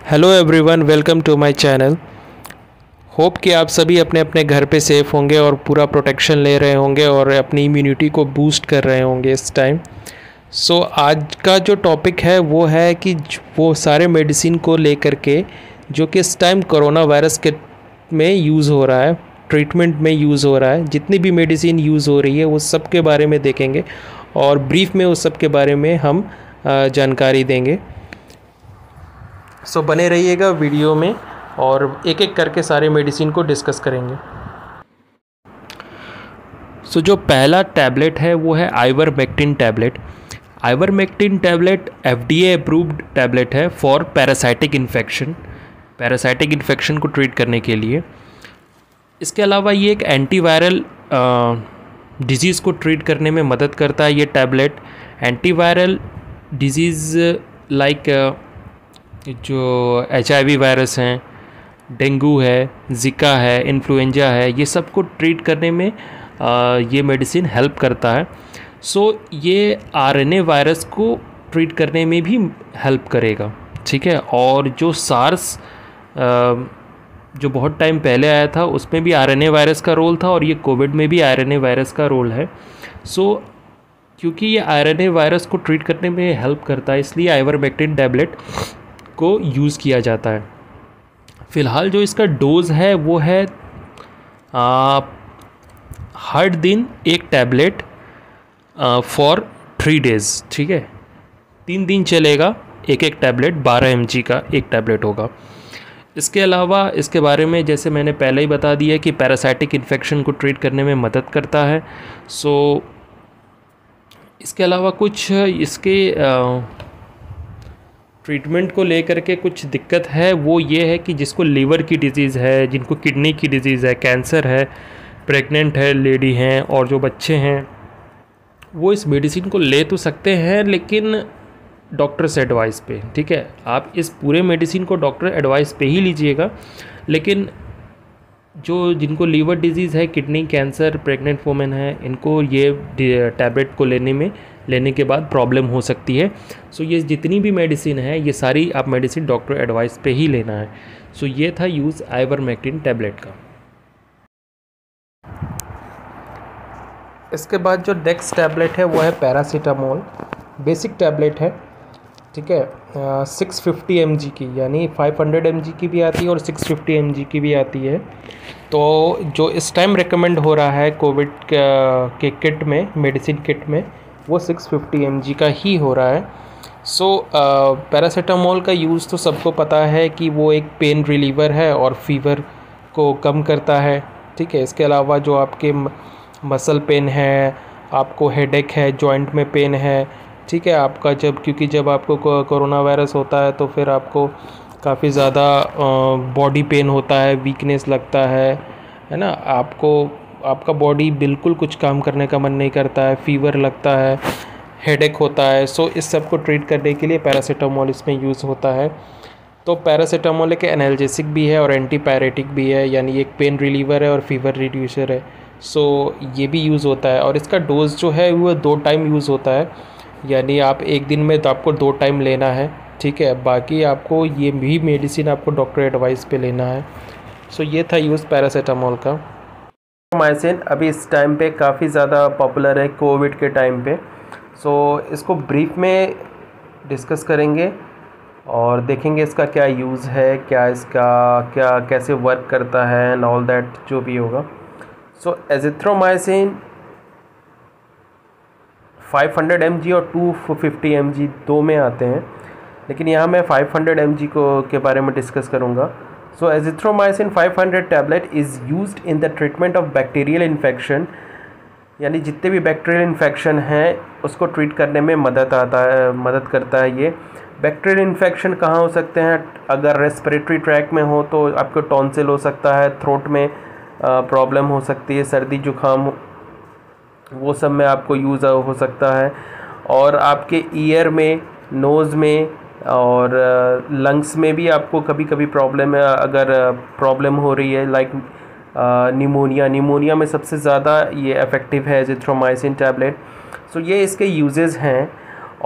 Hello everyone, welcome to my channel. Hope कि आप सभी अपने अपने घर पे सेफ़ होंगे और पूरा प्रोटेक्शन ले रहे होंगे और अपनी इम्यूनिटी को बूस्ट कर रहे होंगे इस टाइम। सो आज का जो टॉपिक है वो है कि वो सारे मेडिसिन को लेकर के जो कि इस टाइम कोरोना वायरस के में यूज़ हो रहा है, ट्रीटमेंट में यूज़ हो रहा है, जितनी भी मेडिसिन यूज़ हो रही है वो सब के बारे में देखेंगे और ब्रीफ में उस सब के बारे में हम जानकारी देंगे। सो बने रहिएगा वीडियो में और एक एक करके सारे मेडिसिन को डिस्कस करेंगे। सो जो पहला टैबलेट है वो है ivermectin tablet. Ivermectin tablet FDA approved tablet है फॉर पैरासाइटिक इन्फेक्शन को ट्रीट करने के लिए। इसके अलावा ये एक एंटीवायरल डिजीज़ को ट्रीट करने में मदद करता है। ये टैबलेट एंटीवायरल डिजीज़ लाइक जो HIV वायरस हैं, डेंगू है, ज़िका है, इन्फ्लुएंजा है, ये सब को ट्रीट करने में ये मेडिसिन हेल्प करता है। सो ये RNA वायरस को ट्रीट करने में भी हेल्प करेगा, ठीक है। और जो सार्स जो बहुत टाइम पहले आया था उसमें भी RNA वायरस का रोल था और ये कोविड में भी RNA वायरस का रोल है। सो क्योंकि ये RNA वायरस को ट्रीट करने में हेल्प करता है इसलिए आइवरमेक्टिन टैबलेट को यूज़ किया जाता है। फ़िलहाल जो इसका डोज़ है वो है हर दिन एक टैबलेट फॉर 3 डेज़, ठीक है। 3 दिन चलेगा, एक एक टैबलेट 12 mg का एक टैबलेट होगा। इसके अलावा इसके बारे में जैसे मैंने पहले ही बता दिया कि पैरासाइटिक इन्फेक्शन को ट्रीट करने में मदद करता है। सो इसके अलावा कुछ इसके ट्रीटमेंट को लेकर के कुछ दिक्कत है वो ये है कि जिसको लीवर की डिज़ीज़ है, जिनको किडनी की डिज़ीज़ है, कैंसर है, प्रेग्नेंट है लेडी हैं और जो बच्चे हैं वो इस मेडिसिन को ले तो सकते हैं लेकिन डॉक्टर से एडवाइस पे, ठीक है। आप इस पूरे मेडिसिन को डॉक्टर एडवाइस पे ही लीजिएगा। लेकिन जो जिनको लीवर डिजीज़ है, किडनी कैंसर, प्रेग्नेंट वुमेन है, इनको ये टैबलेट को लेने के बाद प्रॉब्लम हो सकती है। सो ये जितनी भी मेडिसिन है ये सारी आप मेडिसिन डॉक्टर एडवाइस पे ही लेना है। सो ये था यूज़ आइवरमेक्टिन टैबलेट का। इसके बाद जो नेक्स्ट टैबलेट है वो है पैरासीटामोल। बेसिक टैबलेट है, ठीक है। 650 mg की, यानी 500 mg की भी आती है और 650 mg की भी आती है। तो जो इस टाइम रिकमेंड हो रहा है कोविड के किट में, मेडिसिन किट में, वो 650 mg का ही हो रहा है। सो पैरासीटामोल का यूज़ तो सबको पता है कि वो एक पेन रिलीवर है और फीवर को कम करता है, ठीक है। इसके अलावा जो आपके मसल पेन है, आपको हेडेक है, जॉइंट में पेन है, ठीक है, आपका क्योंकि जब आपको कोरोना वायरस होता है तो फिर आपको काफ़ी ज़्यादा बॉडी पेन होता है, वीकनेस लगता है ना। आपका बॉडी बिल्कुल कुछ काम करने का मन नहीं करता है, फीवर लगता है, हेडेक होता है। सो इस सब को ट्रीट करने के लिए पैरासीटामोल इसमें यूज़ होता है। तो पैरासीटामोल एक एनाल्जेसिक भी है और एंटीपायरेटिक भी है, यानी एक पेन रिलीवर है और फीवर रिड्यूसर है। सो ये भी यूज़ होता है और इसका डोज जो है वो 2 टाइम यूज़ होता है, यानी आप एक दिन में तो आपको 2 टाइम लेना है, ठीक है। बाकी आपको ये भी मेडिसिन आपको डॉक्टर एडवाइस पे लेना है। सो ये था यूज़ पैरासीटामोल का। माइसिन अभी इस टाइम पे काफ़ी ज़्यादा पॉपुलर है कोविड के टाइम पे। सो इसको ब्रीफ में डिस्कस करेंगे और देखेंगे इसका क्या यूज़ है, क्या कैसे वर्क करता है एंड ऑल दैट जो भी होगा। सो एजिथ्रोमाइसिन 500 mg और 250 mg दो में आते हैं, लेकिन यहाँ मैं 500 mg के बारे में डिस्कस करूँगा। So azithromycin 500 tablet is used in the treatment of bacterial infection, यानी जितने भी बैक्टीरियल इन्फेक्शन हैं उसको ट्रीट करने में मदद करता है। ये बैक्टीरियल इन्फेक्शन कहाँ हो सकते हैं? अगर रेस्पिरेटरी ट्रैक में हो तो आपको टॉन्सिल हो सकता है, थ्रोट में प्रॉब्लम हो सकती है, सर्दी जुकाम, वो सब में आपको यूज़ हो सकता है। और आपके ईयर में, नोज़ में और लंग्स में भी आपको कभी कभी प्रॉब्लम है, अगर प्रॉब्लम हो रही है लाइक निमोनिया में सबसे ज़्यादा ये इफ़ेक्टिव है एजिथ्रोमाइसिन टैबलेट। सो ये इसके यूजेस हैं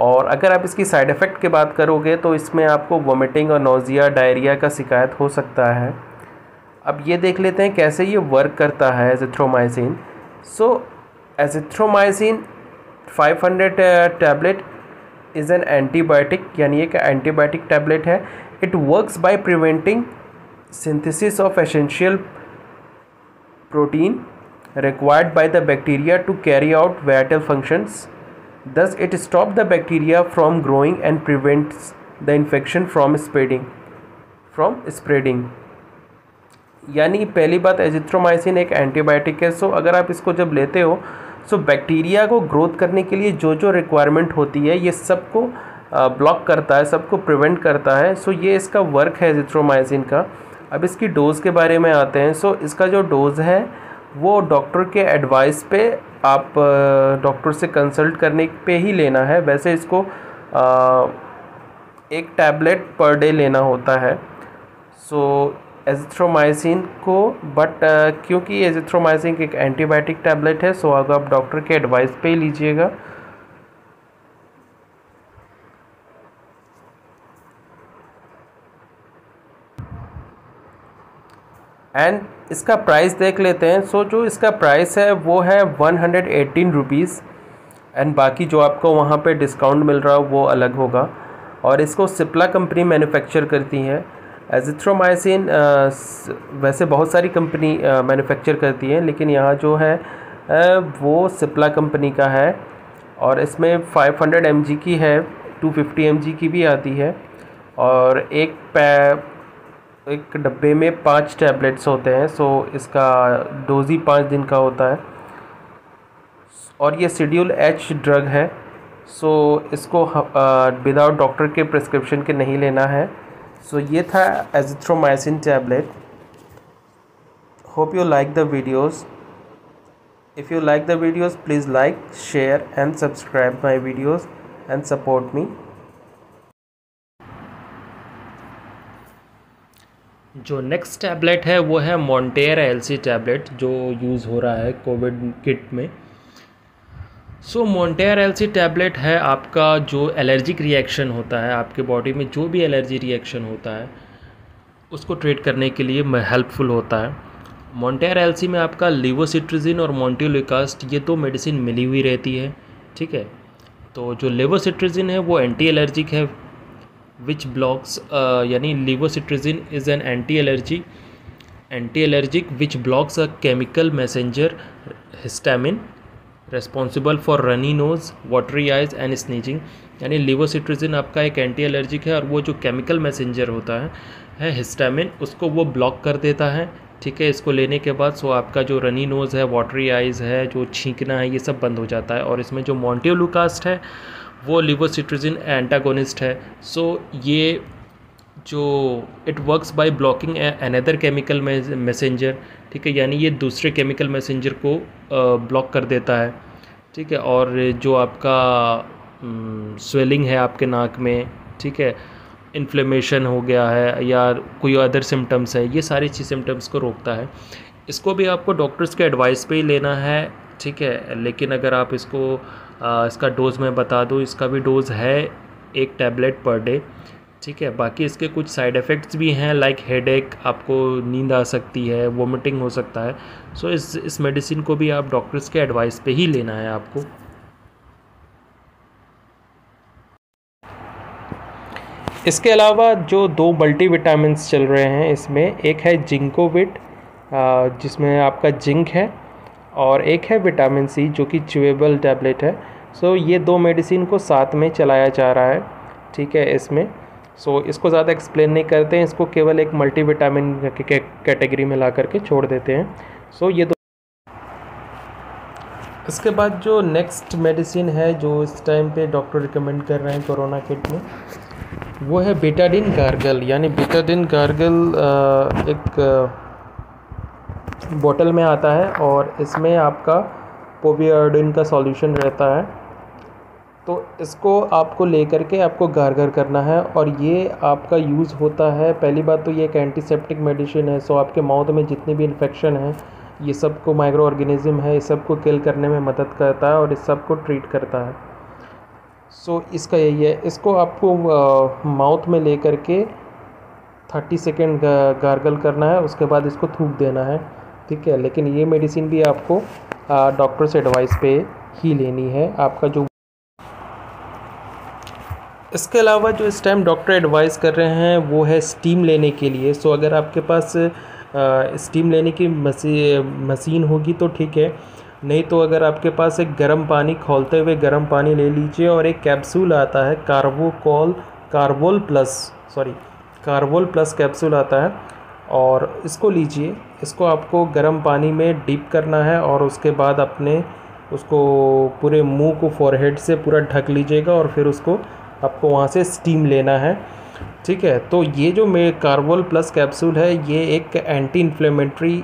और अगर आप इसकी साइड इफ़ेक्ट की बात करोगे तो इसमें आपको वोमिटिंग और नोज़िया, डायरिया का शिकायत हो सकता है। अब ये देख लेते हैं कैसे ये वर्क करता है azithromycin. So azithromycin 500 tablet is an antibiotic, यानी एक एंटीबायोटिक टैबलेट है। It works by preventing synthesis of essential protein required by the bacteria to carry out vital functions. Thus, it stops the bacteria from growing and prevents the infection from spreading. यानी पहली बात, azithromycin एक antibiotic है। सो अगर आप इसको जब लेते हो सो बैक्टीरिया को ग्रोथ करने के लिए जो जो रिक्वायरमेंट होती है ये सबको ब्लॉक करता है, सबको प्रिवेंट करता है। सो ये इसका वर्क है एजिथ्रोमाइसिन का। अब इसकी डोज़ के बारे में आते हैं। सो इसका जो डोज़ है वो डॉक्टर के एडवाइस पे, आप डॉक्टर से कंसल्ट करने पे ही लेना है। वैसे इसको 1 टैबलेट पर डे लेना होता है सो एजिथ्रोमाइसिन को। बट क्योंकि एजिथ्रोमाइसिन एक एंटीबायोटिक टैबलेट है सो अगर आप डॉक्टर के एडवाइस पे ही लीजिएगा। एंड इसका प्राइस देख लेते हैं। सो जो इसका प्राइस है वो है 118 रुपीज़, एंड बाकी जो आपको वहाँ पे डिस्काउंट मिल रहा है वो अलग होगा। और इसको सिप्ला कंपनी मैन्युफैक्चर करती है। एजिथ्रोमाइसिन वैसे बहुत सारी कंपनी मैन्युफैक्चर करती है, लेकिन यहाँ जो है वो सिप्ला कंपनी का है। और इसमें 500 mg की है, 250 mg की भी आती है। और एक डब्बे में 5 टैबलेट्स होते हैं। सो इसका डोज ही 5 दिन का होता है। और ये शेड्यूल H ड्रग है। सो इसको विदाउट डॉक्टर के प्रिस्क्रिप्शन के नहीं लेना है। सो ये था azithromycin tablet. Hope you like the videos. If you like the videos please like, share and subscribe my videos and support me. जो नेक्स्ट टैबलेट है वो है मॉन्टेरा एलसी टैबलेट, जो यूज़ हो रहा है कोविड किट में। सो मॉन्टेरा एलसी टैबलेट है आपका जो एलर्जिक रिएक्शन होता है, आपके बॉडी में जो भी एलर्जी रिएक्शन होता है उसको ट्रीट करने के लिए हेल्पफुल होता है। मॉन्टेरा एलसी में आपका लेवोसिट्रिजिन और मोंटेलुकास्ट ये 2 मेडिसिन मिली हुई रहती है, ठीक है। तो जो लेवोसिट्रिजिन है वो एंटी एलर्जिक है, which blocks यानी लेवोसिट्रिजिन is an anti allergic which blocks a chemical messenger histamine responsible for runny nose, watery eyes and sneezing। यानी लेवोसिट्रिजिन आपका एक एंटी एलर्जिक है और वो जो केमिकल मैसेंजर होता है हिस्टामिन, उसको वो ब्लॉक कर देता है, ठीक है। इसको लेने के बाद सो आपका जो रनी नोज़ है, वाटरी आइज़ है, जो छींकना है, ये सब बंद हो जाता है। और इसमें जो मोंटेलुकास्ट है वो लेवोसिट्रिजिन एंटागोनिस्ट है। सो ये जो it works by blocking another chemical messenger, ठीक है, यानी ये दूसरे केमिकल मैसेंजर को ब्लॉक कर देता है, ठीक है। और जो आपका स्वेलिंग है आपके नाक में, ठीक है, इन्फ्लेमेशन हो गया है या कोई अदर सिम्टम्स है, ये सारी चीज़ सिम्टम्स को रोकता है। इसको भी आपको डॉक्टर्स के एडवाइस पे ही लेना है, ठीक है। लेकिन अगर आप इसको इसका डोज़ मैं बता दूँ, इसका भी डोज़ है 1 टैबलेट पर डे, ठीक है। बाकी इसके कुछ साइड इफ़ेक्ट्स भी हैं, लाइक हेडेक, आपको नींद आ सकती है, वोमिटिंग हो सकता है। सो इस मेडिसिन को भी आप डॉक्टर्स के एडवाइस पे ही लेना है आपको। इसके अलावा जो 2 मल्टीविटामिन्स चल रहे हैं इसमें, एक है जिंकोविट जिसमें आपका जिंक है, और एक है विटामिन सी जो कि च्यूएबल टैबलेट है। सो ये 2 मेडिसिन को साथ में चलाया जा रहा है, ठीक है इसमें। सो इसको ज़्यादा एक्सप्लेन नहीं करते हैं, इसको केवल एक मल्टीविटामिन के कैटेगरी में ला करके छोड़ देते हैं। सो ये 2। इसके बाद जो नेक्स्ट मेडिसिन है जो इस टाइम पे डॉक्टर रिकमेंड कर रहे हैं कोरोना किट में, वो है बेटाडिन गार्गल। यानी बेटाडिन गार्गल एक बोतल में आता है और इसमें आपका पोवियोडिन का सॉल्यूशन रहता है। तो इसको आपको लेकर के आपको गार्गर करना है, और ये आपका यूज़ होता है, पहली बात तो ये एक एंटीसेप्टिक मेडिसिन है। सो आपके माउथ में जितनी भी इन्फेक्शन है, ये सब को माइक्रो ऑर्गेनिज्म है, इस सब को किल करने में मदद करता है और इस सब को ट्रीट करता है। सो इसका यही है, इसको आपको माउथ में ले करके 30 सेकेंड गार्गल करना है, उसके बाद इसको थूक देना है, ठीक है। लेकिन ये मेडिसिन भी आपको डॉक्टर से एडवाइस पे ही लेनी है। आपका जो इसके अलावा जो इस टाइम डॉक्टर एडवाइस कर रहे हैं वो है स्टीम लेने के लिए। सो अगर आपके पास स्टीम लेने की मशीन होगी तो ठीक है, नहीं तो अगर आपके पास एक गर्म पानी खौलते हुए गर्म पानी ले लीजिए, और एक कैप्सूल आता है कार्बोल प्लस कैप्सूल आता है, और इसको लीजिए। इसको आपको गर्म पानी में डीप करना है और उसके बाद अपने उसको पूरे मुंह को फॉरहेड से पूरा ढक लीजिएगा, और फिर उसको आपको वहाँ से स्टीम लेना है, ठीक है। तो ये जो कार्बोल प्लस कैप्सूल है ये एक एंटी इन्फ्लेमेटरी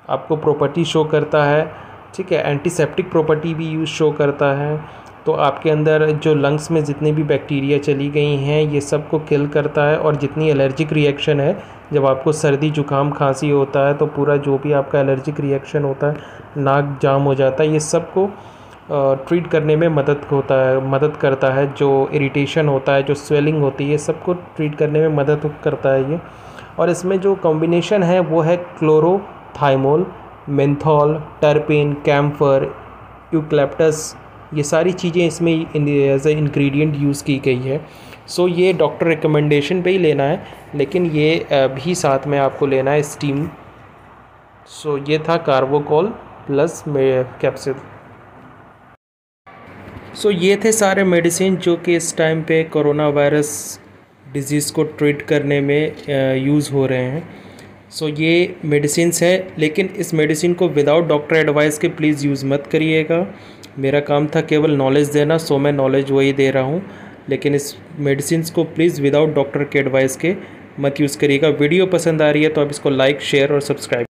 आपको प्रॉपर्टी शो करता है, ठीक है। एंटीसेप्टिक प्रॉपर्टी भी यूज़ शो करता है। तो आपके अंदर जो लंग्स में जितनी भी बैक्टीरिया चली गई हैं ये सब को किल करता है, और जितनी एलर्जिक रिएक्शन है, जब आपको सर्दी जुकाम खांसी होता है तो पूरा जो भी आपका एलर्जिक रिएक्शन होता है, नाक जाम हो जाता है, ये सब को ट्रीट करने में मदद करता है। जो इरिटेशन होता है, जो स्वेलिंग होती है, ये सब को ट्रीट करने में मदद करता है ये। और इसमें जो कॉम्बिनेशन है वो है क्लोरोथाइमोल, मेंथॉल, टर्पेन, कैम्फर, यूकलिप्टस, ये सारी चीज़ें इसमें एज ए इंग्रेडिएंट यूज़ की गई है। सो ये डॉक्टर रिकमेंडेशन पे ही लेना है, लेकिन ये भी साथ में आपको लेना है स्टीम। सो ये था कार्बोकॉल प्लस कैप्सूल। सो ये थे सारे मेडिसिन जो कि इस टाइम पे कोरोना वायरस डिज़ीज़ को ट्रीट करने में यूज़ हो रहे हैं। सो ये मेडिसिन्स है, लेकिन इस मेडिसिन को विदाउट डॉक्टर एडवाइस के प्लीज़ यूज़ मत करिएगा। मेरा काम था केवल नॉलेज देना, सो मैं नॉलेज वही दे रहा हूँ, लेकिन इस मेडिसिन्स को प्लीज़ विदाउट डॉक्टर के एडवाइस के मत यूज़ करिएगा। वीडियो पसंद आ रही है तो आप इसको लाइक, शेयर और सब्सक्राइब